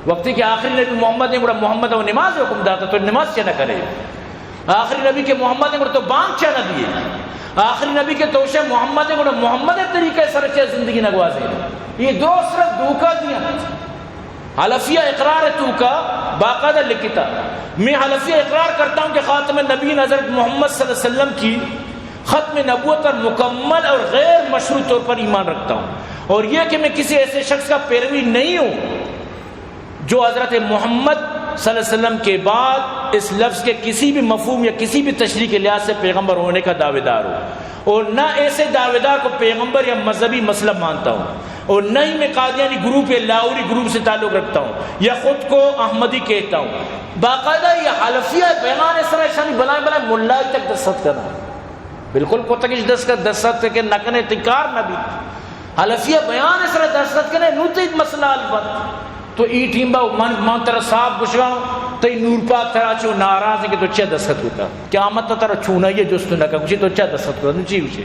S1: وقتی کہ آخری نبی محمد نے بڑا محمد وہ نماز حکم داتا تو نماز چاہ نہ کرے آخری نبی کے محمد نے بڑا تو بانک چاہ نہ دیے آخری نبی کے توشہ محمد نے بڑا محمد طریقہ سرچہ زندگی نگوازے یہ دو صرف دھوکہ دیا حلفیہ اقرار تو کا باقاعدہ لکھتا میں حلفیہ اقرار کرتا ہوں کہ خاتم نبی حضرت محمد صلی اللہ علیہ وسلم کی ختم نبوت پر مکمل اور غیر مشروط طور پر ایمان رکھتا ہوں اور یہ کہ میں کسی ایسے شخص کا پیروی نہیں ہوں جو حضرت محمد صلی اللہ علیہ وسلم کے بعد اس لفظ کے کسی بھی مفہوم یا کسی بھی تشریح کے لحاظ سے پیغمبر ہونے کا دعوے دار ہو اور نہ ایسے دعوے دار کو پیغمبر یا مذہبی مسلب مانتا ہوں اور نہ ہی میں قادیانی گروپ یا لاہوری گروپ سے تعلق رکھتا ہوں یا خود کو احمدی کہتا ہوں باقاعدہ یہ حلفیہ بیان اس طرح شانی بلائیں ملائی تک دستخط کرنا بالکل کو تک دستخط کے نکنے تکار نہ بھی حلفیہ بیان اس طرح دستخط کرنے نوتید مسئلہ البت تو ای ٹیم با من ترہ صاحب گشگاؤں تی نور پاک ترہ چھو ناراض ہے کہ تو چھ دستخط ہوتا قیامت ترہ چھونا یہ جستو نہ کچھ تو چھ دستخط ہوتا نچی ہوچے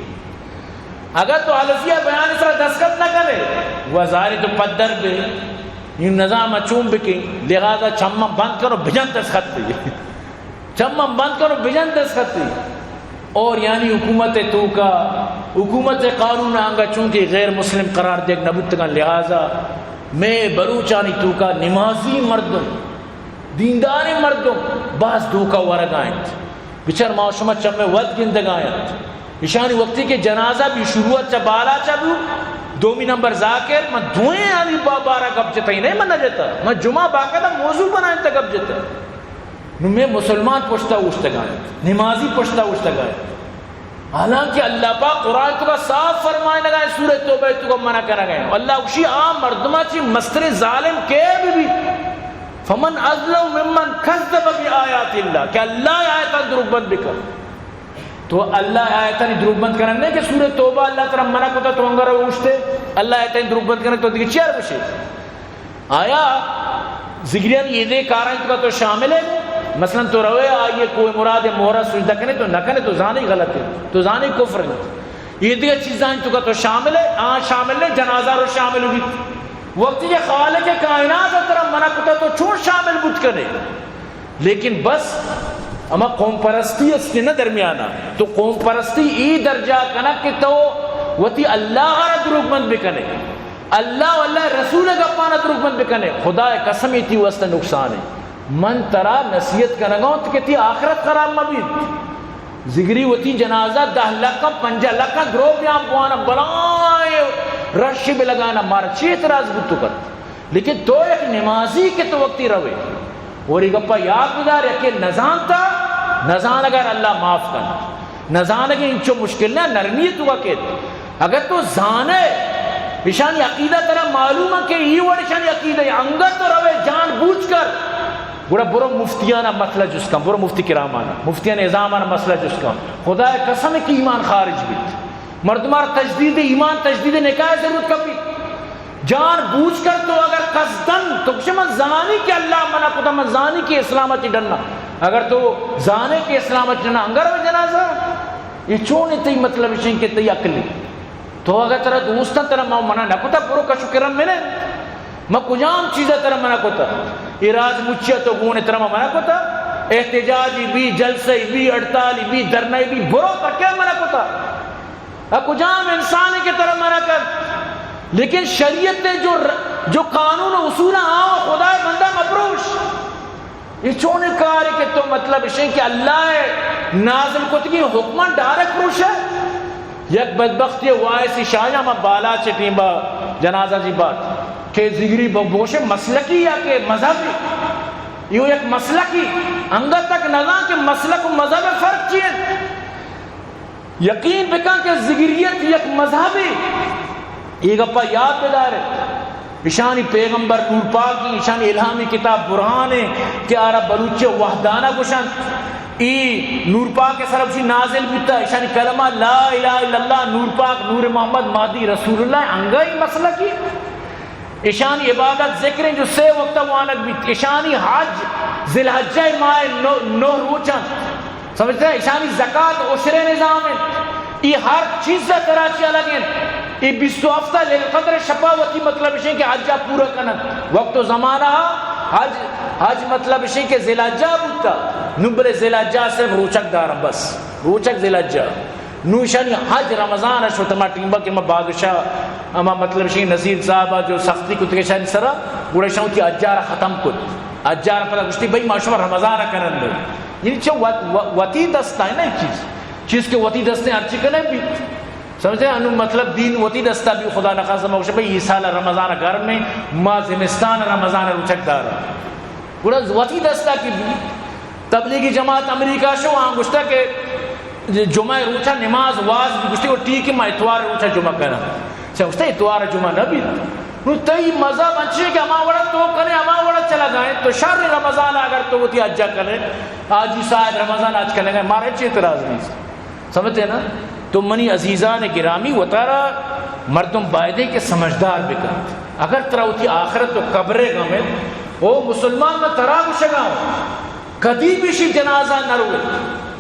S1: اگر تو حلفیہ بیان اس طرح دستخط نہ کرے وہ ظاہر تو پدر بے یہ نظام اچوم بکیں لہذا چمم بند کرو بجن دستخط دی چمم بند کرو بجن دستخط دی اور یعنی حکومت تو کا حکومت قانون آنگا چونکہ غیر مسلم قرار دے نبوت کا لہذا میں بروچانی تو کا نمازی مردم دیندار مردم بعض دوکا ورگائیں بچر معاشمت چم میں ود گندگائیں اشانی وقتی کے جنازہ بھی شروعات چا بالا چا بھی دومی نمبر ذاکر میں دھوئیں آنی بارہ گب جتا ہی نہیں منہ جتا میں جمعہ باقاعدہ موضوع بنائیں تا گب جتا میں مسلمان پشتا اوشتا گائیں نمازی پشتا اوشتا گائیں حالانکہ اللہ پاک قرآن تو کا صاف فرمائے لگائے سورہ توبہ تو کا منع کرنا گئے اللہ اکشی عام مردمہ چی مستر ظالم کے بھی فمن ازلو ممن کذب بی آیات اللہ کہ اللہ آیتاں دروگ بند بکر تو اللہ آیتاں دروگ بند کرنے نہیں کہ سورہ توبہ اللہ تعالیٰ منع کرتا تو انگا رو اوشتے اللہ آیتاں دروگ بند کرنے تو دیکھے چیار بشے آیا ذکریان یہ دے کارائن تو شامل ہے مثلا تو روے آئیے کوئی مراد مہرہ سجدہ کرنے تو نہ کرنے تو زانی غلط ہے تو زانی کفر ہے یہ دیگر چیزیں تو شامل ہے شامل ہے جنازہ رو شامل ہوگی وقت یہ خالق کائنات طرح منع کرتا تو چھوڑ شامل بجھ کرے لیکن بس اما قوم پرستی اس کے نہ درمیانا تو قوم پرستی ای درجہ کنا کہ تو وتی اللہ را دروغ مند بکنے، اللہ واللہ رسول گپانا دروغ مند بکنے، خدا قسم تی واسطہ نقصان ہے۔ من ترا نصیحت کنگاں تو کہتی آخرت خراب مبید زگری وتی جنازہ 10 لکھ 5 لکھ گروہ بیام پوانا بلائے رش بھی لگانا مارا چی اعتراض بتو کر، لیکن تو ایک نمازی کے تو وقتی روے اور یہ گپا یاد بدار ہے کہ نزان تھا، نزان اگر اللہ معاف کرنا، نزان اگر انچو مشکل نہ نرمیت ہوا کہتے اگر تو زانے اشانی عقیدہ طرح معلوم ہے کہ یہ وڑ اشانی عقیدہ انگر تو روے جان بوجھ کر بڑا برو مفتیانہ مسئلہ جس کا برو مفتی کرامانہ مفتیان نظامانہ مسئلہ جس کا خدا قسم کی ایمان خارج بیت مردمار تجدید ایمان تجدید نکاح ضرورت کبھی جان بوجھ کر تو اگر قصدن تو کچھ من زانی کے اللہ منع کتا من زانی کی اسلامتی ڈننا اگر تو زانے کے اسلامتی ڈننا انگر و جنازہ یہ چونے تی مطلب اشین کے تی عقلی تو اگر ترہ دوستان ترہ ماں منع نہ کتا برو کا شکرم میں نے میں کجام چیزہ ترہ منع کتا اراز مچیا تو گونے ترہ منع کتا احتجاجی بھی جلسے بھی اڑتالی بھی درنائی بھی برو کا کیا منع کتا کجام انسانی کے طرح منع کر لیکن شریعت نے جو قانون و اصول آؤ خدا بندہ مبروش یہ چونے کاری کہ تو مطلب اسے کہ اللہ نازل کتگی حکمہ ڈائریکٹ روش ہے یک بدبختی وائسی شاہجہ میں بالا چٹیم با جنازہ جی بات کہ زگری بوش مسلکی یا کہ مذہبی یہ ایک مسلکی انگر تک نظام کہ مسلک و مذہب فرق چیئے یقین بکن کہ زگریت یک مذہبی یہ گپا یاد بدار ہے اشانی پیغمبر نور پاک کی اشانی الہامی کتاب برہان ہے کہ آرہ بلوچ وحدانہ گشن ای نور پاک کے سرب سی نازل بیتا اشانی کلمہ لا الہ الا اللہ نور پاک نور محمد مہدی رسول اللہ انگئی مسئلہ کی اشانی عبادت ذکریں جو 6 وقتہ وانک بیت اشانی حج ذی الحجہ ماہ 9 روچن سمجھتے ہیں اشانی زکاة عشر نظام ہے یہ ہر چیز سے تراچی الگ ہے یہ 20 ہفتہ لیلقدر شپاوتی مطلب اسے کہ حجہ پورا کنن وقت و زمانہ حج مطلب اسے کہ ذی الحجہ بودتا نبر ذی الحجہ صرف روچک دارم بس روچک ذی الحجہ نوشانی حج رمضان شو تمہا ٹیمبا کہ میں بادشاہ اما مطلب اسے نصیر صاحبہ جو سختی کتے شانی سرا گوڑے شاہوں تی اجارہ ختم کت اجارہ پتہ کچھتی بھئی معاشمہ رمضان کنن دے یعنی چھو وطی دستا ہے نا ایک چیز کے وطی دستے ہر چکنے بھی سمجھتے ہیں مطلب دین وطی دستا بھی خدا نخواستہ موقع بھئی یہ سال رمضان گھر میں ما زمستان رمضان روچک دارا پورا وطی دستا کی بھی تبلیغی جماعت امریکہ شو وہاں گشتا کہ جمعہ روچہ نماز واز بھی گشتی کو ٹھیک ہے میں اتوار روچہ جمعہ کرنا چاہے گشتا اتوار جمعہ نہ بھی نو تئی مزہ بنچے کہ ہما وڑا تو کرے ہما وڑا چلا گئے تو شہر رمضان اگر تو وہ تی اجا کرے آج ہی شاید رمضان آج کرنے گئے مارے چی اعتراض نہیں سمجھتے ہیں نا تو منی عزیزان گرامی وطارا مردم بائدے کے سمجھدار بکن اگر ترہ ہوتی آخرت تو قبرے گمیں او مسلمان میں ترہ گشگا ہوں کدی بھی شی جنازہ نہ روئے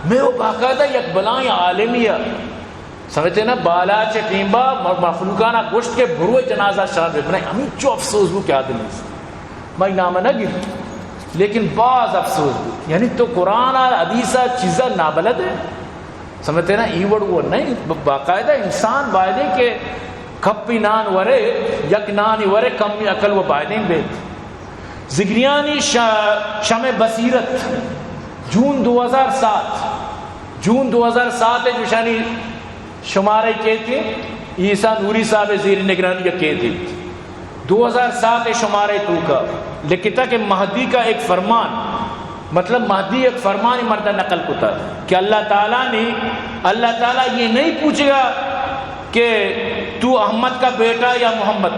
S1: میں وہ باقاعدہ یک بلائیں عالمیہ سمجھتے ہیں نا بالا چٹیمبا مخلوقانہ گوشت کے بروے جنازہ شاہد بنائے ہمیں چو افسوس بو کیا دلی سے میں نامہ نہ گر لیکن بعض افسوس بو یعنی تو قرآن حدیثہ چیزہ نابلد ہے سمجھتے ہیں نا ایوڑ وہ نہیں باقاعدہ انسان بائدے کے کپی نان ورے یک نانی ورے کمی عقل و بائدیں بیت زگریانی شم بصیرت جون 2007 ہے جو شانی شمارے کہتے عیسیٰ نوری صاحب زیر نگرانی کا کہتے 2007 شمارے تو کا لکھتا کہ مہدی کا ایک فرمان مطلب مہدی ایک فرمان مردہ نقل کتا کہ اللہ تعالیٰ یہ نہیں پوچھے گا کہ تو احمد کا بیٹا یا محمد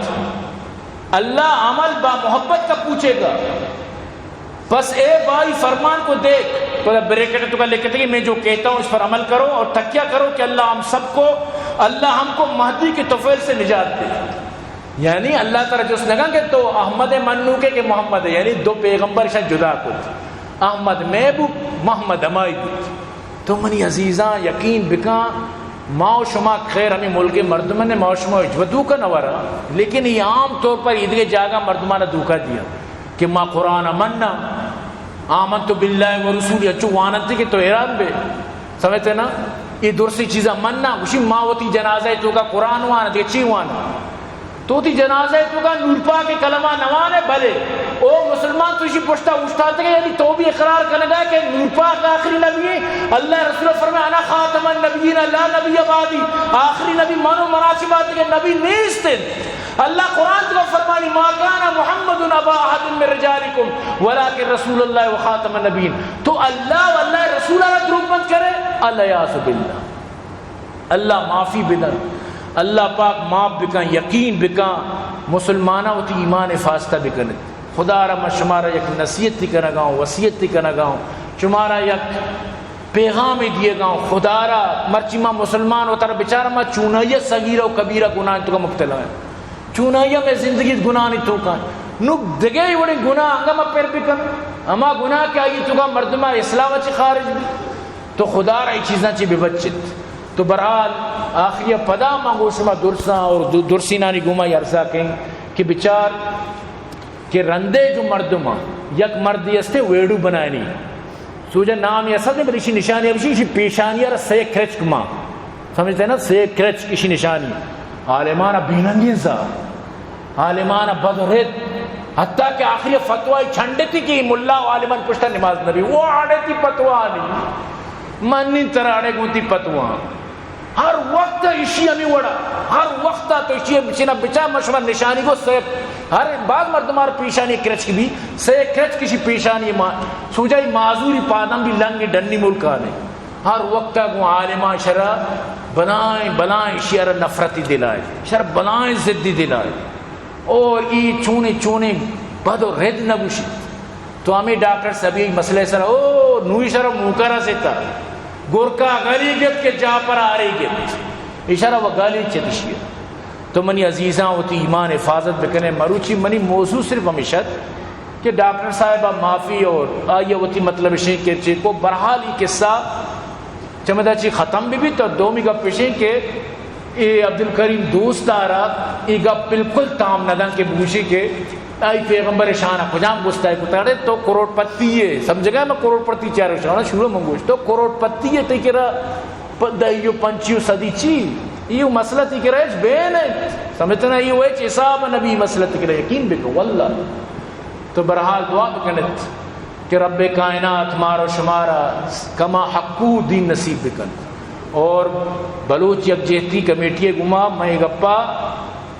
S1: اللہ عمل با محبت کا پوچھے گا بس اے بھائی فرمان کو دیکھ تو بریکٹ تو کا لکھتے کہ میں جو کہتا ہوں اس پر عمل کرو اور تکیہ کرو کہ اللہ ہم کو مہدی کے طفیل سے نجات دے یعنی اللہ تعالیٰ جس لگا کہ تو احمد منو کے محمد ہے یعنی 2 پیغمبر شاید جدا کت احمد محبوب محمد امائی بیت تو منی عزیزاں یقین بکاں ماں شما خیر ہمیں ملک مردمان نے ماں شما اجودو کا نورا لیکن یہ عام طور پر عیدگاہ جاگا مردمان نے دھوکہ دیا کہ ما قرآن مننا آمنت باللہ و رسول اچھو وانت تھی کہ تو ایران بے سمجھتے نا یہ درسی چیزا مننا گوشی ماوتی جنازہ تو کا قرآن وانا دیچی وانا تو تی جنازہ تو کا نور پاک کلمہ نوانے بھلے او مسلمان تو اسی پشتا اشتاتے ہیں، یعنی تو بھی اقرار کرنے گا کہ نور پاک آخری نبی ہے. اللہ رسول فرمائے انا خاتم النبیین لا نبی بعدی، آخری نبی مانو مناسب بات کہ نبی نیست. اللہ قرآن تو فرمانی ما کان محمد ابا احد من رجالکم ولکن رسول اللہ و خاتم النبیین. تو اللہ واللہ رسول اللہ دروغ مت کرے، اللہ یعص باللہ، اللہ معافی بدن، اللہ پاک معاف بکن، یقین بکن مسلمانہ ہوتی ایمان فاستہ بکن. خدا را میں شمارا یک نصیحت تی کرنا گاؤں، وصیت تی کرنا گاؤں، شمارا یک پیغام دیے گاؤں. خدا را مرچی ماں مسلمان ہوتا رہا بیچارہ ماں چونائیہ صغیرہ و کبیرہ گناہ تو کا مبتلا ہے، چونائیہ میں زندگی گناہ نہیں تو کا نک دگے وڑی گناہ انگا میں پیر بکن، اما گناہ کیا یہ تو کا مردمہ اسلام چی خارج بھی. تو خدا را ای چیزاں چی بے بچت. تو برحال آخری پدا مانگو شما درساں اور درسی نانی گما یارسا کہیں کہ بچار کہ رندے جو مردماں یک مردی استے ویڈو بنائے نہیں سوجہ نام یا سب نے بلیشی نشانی ابشی اسی پیشانی یا سے کرچ کما سمجھتے ہیں نا، سے کرچ کسی نشانی عالمانہ بیننگین سا، عالمانہ بدرد، حتیٰ کہ آخری فتوہ چھنڈے تھی کہ ملا و عالمان پشتا نماز نبی وہ آڑے تھی پتوہ نہیں منی تراڑے گونتی پتوہ ہر وقت اشی ہمیں وڑا، ہر وقت تو اشی بچینا بچا مشمار نشانی کو سیب ہر بعض مردمار پیشانی کرچ کی بھی سے کرچ کسی پیشانی سوجائی معذوری پادم بھی لنگی ڈنی ملک آنے ہر وقت کو عالمان شرع بنائیں بنائیں شیعر نفرتی دلائے، شرع بنائیں زدی دلائے اور ای چونے چونے بد و رد نگوشی. تو ہمیں ڈاکٹر سبھی مسئلہ سر او نوی شرع موکرہ سے تا گورکا گالی گفت کے جا پر آ رہی گفت اشارہ و گالی چتشی. تو منی عزیزاں ہوتی ایمان حفاظت بکنے مروچی منی موضوع صرف ہمیشہ کہ ڈاکٹر صاحبہ معافی اور آئیے ہوتی مطلب شیئے کہ چی کو برحال ہی قصہ چمدہ چی ختم بھی تو دومی گا پیشیں کہ اے عبدالکریم دوست آرہا ای گا بالکل تام ندن کے بوشی کے آئی پیغمبر شانہ کجام گستا ہے کتاڑے تو کروڑ پتی ہے سمجھ گئے میں کروڑ پتی چاہ رہا شانہ شروع منگوش تو کروڑ پتی ہے تی کرا دائیو پنچیو صدی چی یہ مسئلہ تی کرا ہے بین ہے سمجھتنا یہ ہوئے حساب نبی مسئلہ تی کرا یقین بکو واللہ. تو برحال دعا بکنت کہ رب کائنات مارو شمارا کما حقو دین نصیب بکن. اور بلوچ یک جہتی کمیٹی گما میں گپا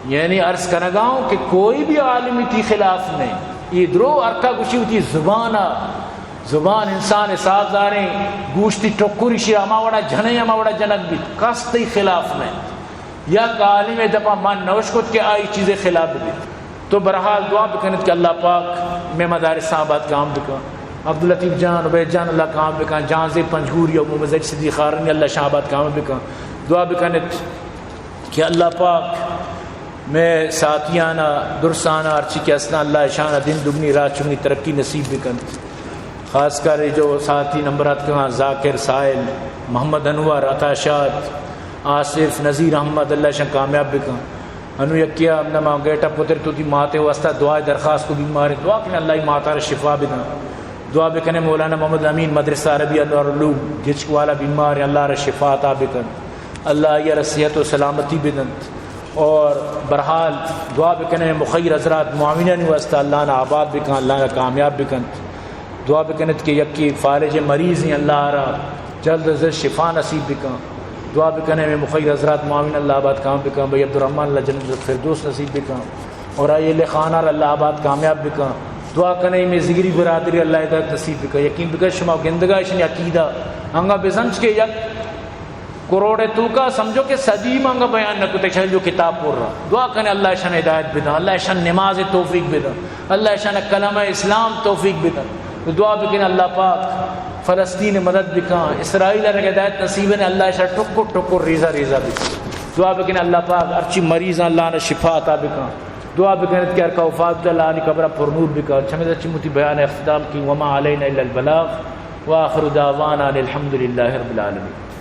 S1: یعنی عرض کرنگاؤں کہ کوئی بھی عالمی تی خلاف نہیں یہ درو ارکا گوشی ہوتی زبان انسان حساب داریں گوشتی ٹکوری شیر اما وڑا جھنے اما وڑا جنک بھی کستی خلاف نہیں یا عالم دپا من نوش کت کہ آئی چیزیں خلاف بھی. تو برحال دعا بکنت کہ اللہ پاک میں مدارس صحابات کام بکن، عبداللطیف جان عبید جان اللہ کام بکن، جان سے پنجگوری اور ممزج صدیق خارنی اللہ شہابات کام بکن. دعا بکنت کہ اللہ پاک میں ساتھیانہ درسانہ ارچی کے اسنا اللہ شانہ دن دگنی رات چگنی ترقی نصیب بکن. خاص کر جو ساتھی نمبرات کے وہاں ذاکر سائل محمد انور عطا شاد آصف نذیر احمد اللہ شان کامیاب بکن. انو یکیا نما گیٹا پتر تو تی ماتے واسطہ دعا درخواست کو بیمار دعا کہ اللہ ماتا شفا بنا. دعا بکنے مولانا محمد امین مدرسہ عربی انور لوگ گچک والا بیمار اللہ را شفا عطا بکن، اللہ یا صحت و سلامتی بدن. اور برحال دعا بکنے مخیر حضرات معاونین واسطہ اللہ نے آباد بکن، اللہ نے کامیاب بکن. دعا بکنت کہ یکی فالج مریض ہیں اللہ را جلد از شفا نصیب بکن. دعا بکنے میں مخیر حضرات معاون اللہ آباد کام بکن، بھائی عبدالرحمن اللہ جنت فردوس نصیب بکن اور آئی لے خانہ اللہ آباد کامیاب بکن. دعا کنے میں زگری برادری اللہ ہدایت نصیب بکن. یقین بکن شما گندگاہ شنی عقیدہ انگا بزنچ کے یک کروڑ تو کا سمجھو کہ صدی مانگا بیان نکتے شاہ جو کتاب پور رہا. دعا کنے اللہ شان ہدایت بدن، اللہ شان نماز توفیق بدن، اللہ شان کلمہ اسلام توفیق بدن. دعا بکن اللہ پاک فلسطین مدد بکن، اسرائیل رہ ہدایت نصیب نے اللہ شاہ ٹکو ٹکو ریزہ ریزہ بکن. دعا بکن اللہ پاک ارچی مریض اللہ نے شفا عطا بکن. دعا بکنت کہ ارکا وفات اللہ نے قبرہ پرنور بکن. چھمید اچھی موتی بیان اختتام کی وما علینا الا البلاغ وآخر دعوانا الحمدللہ رب العالمین.